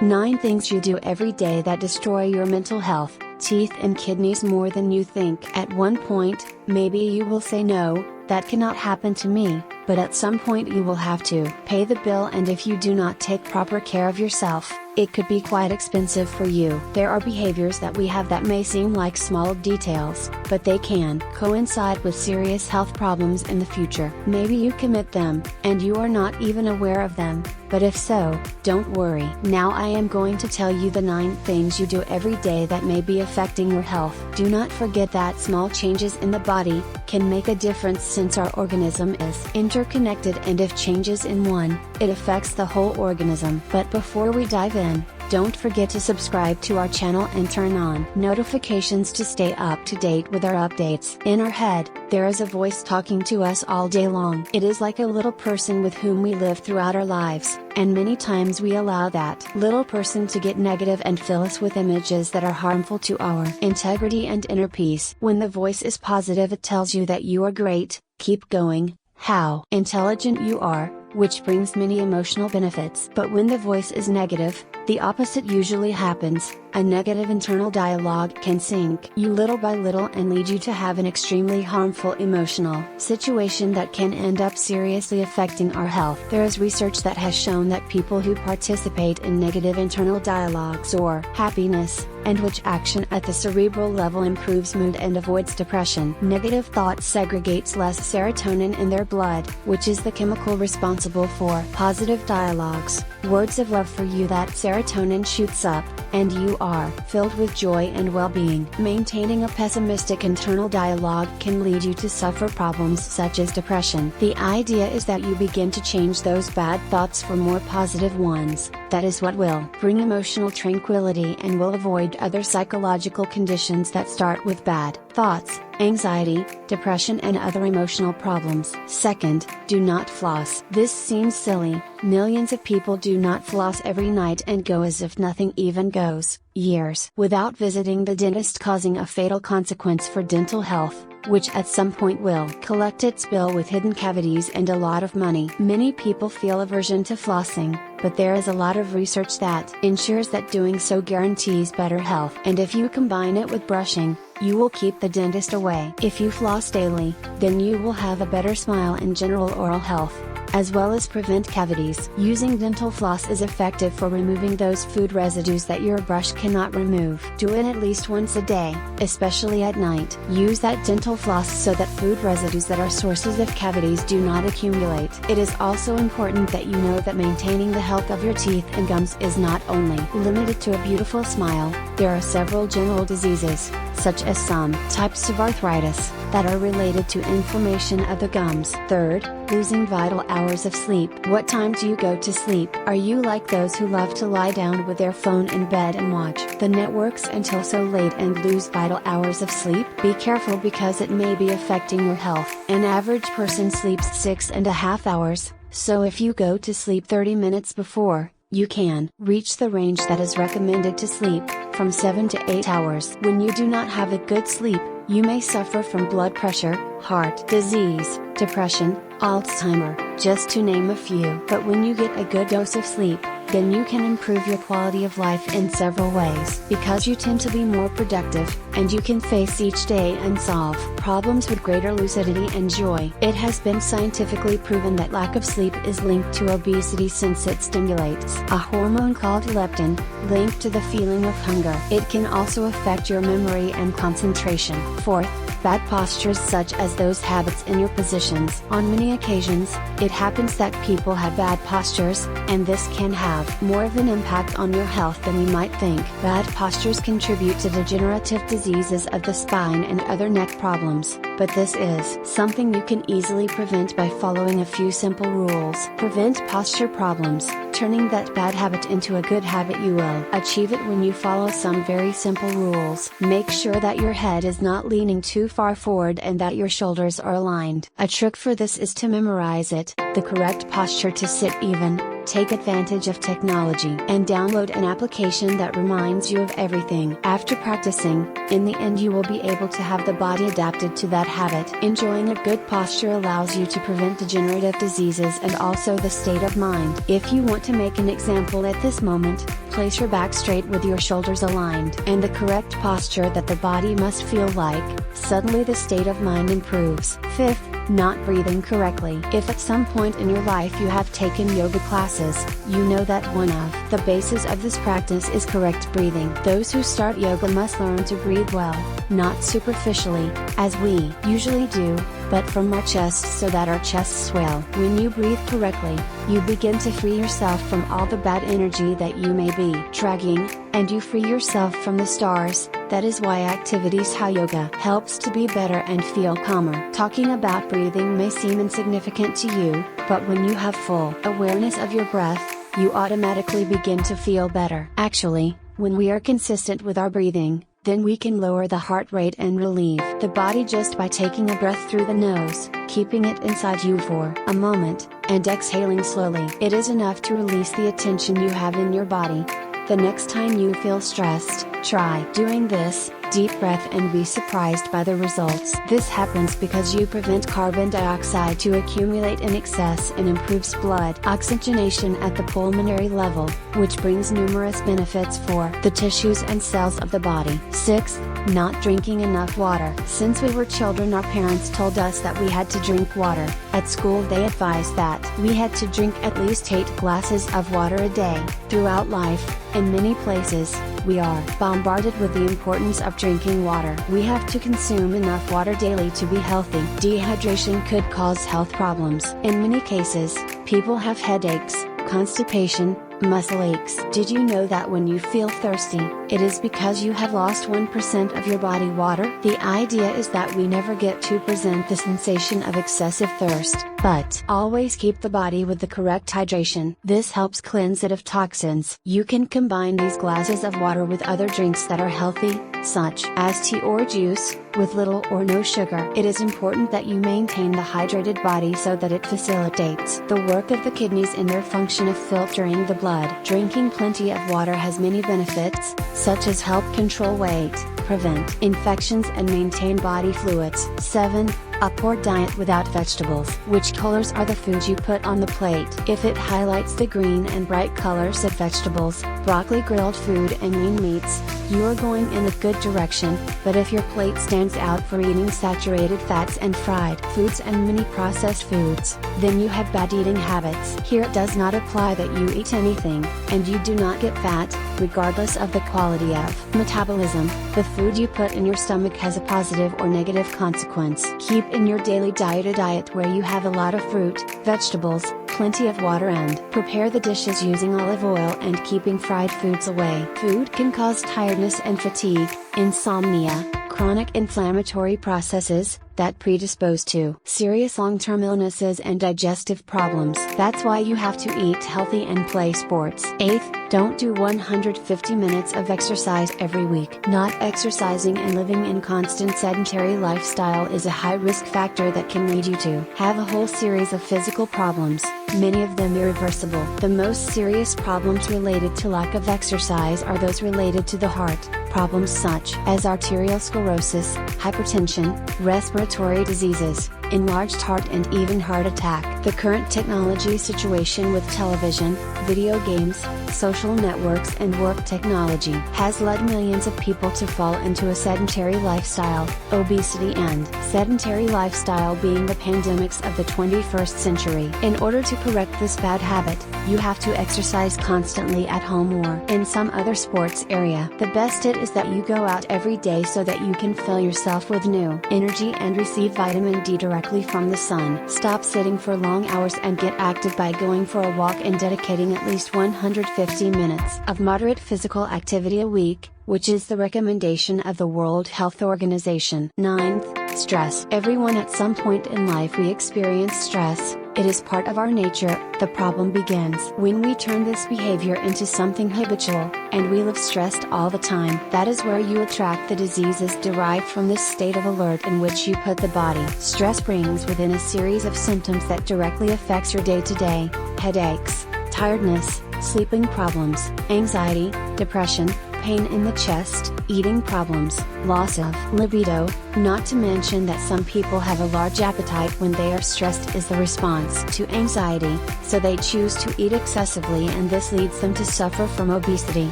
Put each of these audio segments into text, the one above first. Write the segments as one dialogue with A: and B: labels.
A: 9 things you do every day that destroy your mental health, teeth and kidneys more than you think. At one point, maybe you will say no, that cannot happen to me, but at some point you will have to pay the bill, and if you do not take proper care of yourself, it could be quite expensive for you. There are behaviors that we have that may seem like small details, but they can coincide with serious health problems in the future. Maybe you commit them, and you are not even aware of them, but if so, don't worry. Now I am going to tell you the 9 things you do every day that may be affecting your health. Do not forget that small changes in the body can make a difference, since our organism is interconnected, and if changes in one, it affects the whole organism. But before we dive in, don't forget to subscribe to our channel and turn on notifications to stay up to date with our updates. In our head, there is a voice talking to us all day long. It is like a little person with whom we live throughout our lives, and many times we allow that little person to get negative and fill us with images that are harmful to our integrity and inner peace. When the voice is positive, it tells you that you are great, keep going, how intelligent you are, which brings many emotional benefits. But when the voice is negative, the opposite usually happens. A negative internal dialogue can sink you little by little and lead you to have an extremely harmful emotional situation that can end up seriously affecting our health. There is research that has shown that people who participate in negative internal dialogues or happiness, and which action at the cerebral level improves mood and avoids depression. Negative thoughts segregates less serotonin in their blood, which is the chemical responsible for positive dialogues, words of love for you. That serotonin shoots up, and you are filled with joy and well-being. Maintaining a pessimistic internal dialogue can lead you to suffer problems such as depression. The idea is that you begin to change those bad thoughts for more positive ones. That is what will bring emotional tranquility and will avoid other psychological conditions that start with bad thoughts, anxiety, depression and other emotional problems. Second, do not floss. This seems silly. Millions of people do not floss every night and go as if nothing even goes years without visiting the dentist, causing a fatal consequence for dental health, which at some point will collect its bill with hidden cavities and a lot of money. Many people feel aversion to flossing, but there is a lot of research that ensures that doing so guarantees better health. And if you combine it with brushing, you will keep the dentist away. If you floss daily, then you will have a better smile and general oral health, as well as prevent cavities. Using dental floss is effective for removing those food residues that your brush cannot remove. Do it at least once a day, especially at night. Use that dental floss so that food residues that are sources of cavities do not accumulate. It is also important that you know that maintaining the health of your teeth and gums is not only limited to a beautiful smile. There are several general diseases, such as some types of arthritis, that are related to inflammation of the gums. Third, losing vital hours of sleep. What time do you go to sleep? Are you like those who love to lie down with their phone in bed and watch the networks until so late and lose vital hours of sleep? Be careful, because it may be affecting your health. An average person sleeps 6.5 hours, so if you go to sleep 30 minutes before, you can reach the range that is recommended to sleep, from 7 to 8 hours. When you do not have a good sleep, you may suffer from blood pressure, heart disease, depression, Alzheimer's, just to name a few. But when you get a good dose of sleep, then you can improve your quality of life in several ways. Because you tend to be more productive, and you can face each day and solve problems with greater lucidity and joy. It has been scientifically proven that lack of sleep is linked to obesity, since it stimulates a hormone called leptin, linked to the feeling of hunger. It can also affect your memory and concentration. Fourth, bad postures, such as those habits in your positions. On many occasions, it happens that people have bad postures, and this can have more of an impact on your health than you might think. Bad postures contribute to degenerative diseases of the spine and other neck problems, but this is something you can easily prevent by following a few simple rules. Prevent posture problems. Turning that bad habit into a good habit. You will achieve it when you follow some very simple rules. Make sure that your head is not leaning too far forward and that your shoulders are aligned. A trick for this is to memorize it. The correct posture to sit even, Take advantage of technology and download an application that reminds you of everything. After practicing, in the end you will be able to have the body adapted to that habit. Enjoying a good posture allows you to prevent degenerative diseases and also the state of mind. If you want to make an example at this moment, place your back straight with your shoulders aligned and the correct posture that the body must feel like. Suddenly the state of mind improves. 5th, not breathing correctly. If at some point in your life you have taken yoga classes, you know that one of the bases of this practice is correct breathing. Those who start yoga must learn to breathe well, not superficially, as we usually do, but from our chests so that our chests swell. When you breathe correctly, you begin to free yourself from all the bad energy that you may be dragging, and you free yourself from the stars. That is why activities 𝗁yoga helps to be better and feel calmer. Talking about breathing may seem insignificant to you, but when you have full awareness of your breath, you automatically begin to feel better. Actually, when we are consistent with our breathing, then we can lower the heart rate and relieve the body just by taking a breath through the nose, keeping it inside you for a moment, and exhaling slowly. It is enough to release the tension you have in your body. The next time you feel stressed, try doing this deep breath and be surprised by the results. This happens because you prevent carbon dioxide to accumulate in excess and improves blood oxygenation at the pulmonary level, which brings numerous benefits for the tissues and cells of the body. 6th, not drinking enough water. Since we were children, our parents told us that we had to drink water. At school they advised that we had to drink at least 8 glasses of water a day. Throughout life, in many places, we are bombarded with the importance of drinking water. We have to consume enough water daily to be healthy. Dehydration could cause health problems. In many cases, people have headaches, constipation, muscle aches. Did you know that when you feel thirsty, it is because you have lost 1% of your body water? The idea is that we never get to present the sensation of excessive thirst, but always keep the body with the correct hydration. This helps cleanse it of toxins. You can combine these glasses of water with other drinks that are healthy, such as tea or juice, with little or no sugar. It is important that you maintain the hydrated body so that it facilitates the work of the kidneys in their function of filtering the blood. Drinking plenty of water has many benefits, such as help control weight, prevent infections and maintain body fluids. 7. A poor diet without vegetables. Which colors are the foods you put on the plate? If it highlights the green and bright colors of vegetables, broccoli, grilled food and lean meats, you are going in a good direction, but if your plate stands out for eating saturated fats and fried foods and many processed foods, then you have bad eating habits. Here it does not apply that you eat anything, and you do not get fat, regardless of the quality of metabolism. The food you put in your stomach has a positive or negative consequence. Keep in your daily diet a diet where you have a lot of fruit, vegetables, plenty of water and prepare the dishes using olive oil and keeping fried foods away. Food can cause tiredness and fatigue, insomnia, chronic inflammatory processes, that predispose to serious long-term illnesses and digestive problems. That's why you have to eat healthy and play sports. 8th, don't do 150 minutes of exercise every week. Not exercising and living in constant sedentary lifestyle is a high risk factor that can lead you to have a whole series of physical problems, many of them irreversible. The most serious problems related to lack of exercise are those related to the heart, problems such as arterial sclerosis, hypertension, respiratory diseases, enlarged heart and even heart attack. The current technology situation with television, video games, social networks and work technology has led millions of people to fall into a sedentary lifestyle, obesity and sedentary lifestyle being the pandemics of the 21st century. In order to correct this bad habit, you have to exercise constantly at home or in some other sports area. The best tip is that you go out every day so that you can fill yourself with new energy and receive vitamin D directly from the sun. Stop sitting for long hours and get active by going for a walk and dedicating at least 150 minutes of moderate physical activity a week, which is the recommendation of the World Health Organization. 9th, stress. Everyone at some point in life we experience stress. It is part of our nature. The problem begins when we turn this behavior into something habitual, and we live stressed all the time. That is where you attract the diseases derived from this state of alert in which you put the body. Stress brings within a series of symptoms that directly affects your day-to-day, headaches, tiredness, sleeping problems, anxiety, depression, pain in the chest, eating problems, loss of libido, not to mention that some people have a large appetite when they are stressed is the response to anxiety, so they choose to eat excessively and this leads them to suffer from obesity.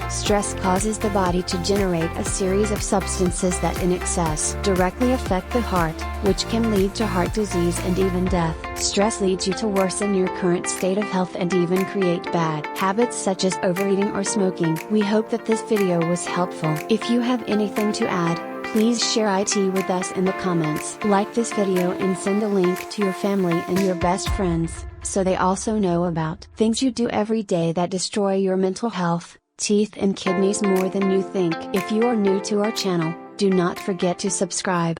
A: Stress causes the body to generate a series of substances that in excess directly affect the heart, which can lead to heart disease and even death. Stress leads you to worsen your current state of health and even create bad habits such as overeating or smoking. We hope that this video was helpful. If you have anything to add, please share it with us in the comments. Like this video and send a link to your family and your best friends, so they also know about things you do every day that destroy your mental health, teeth and kidneys more than you think. If you are new to our channel, do not forget to subscribe.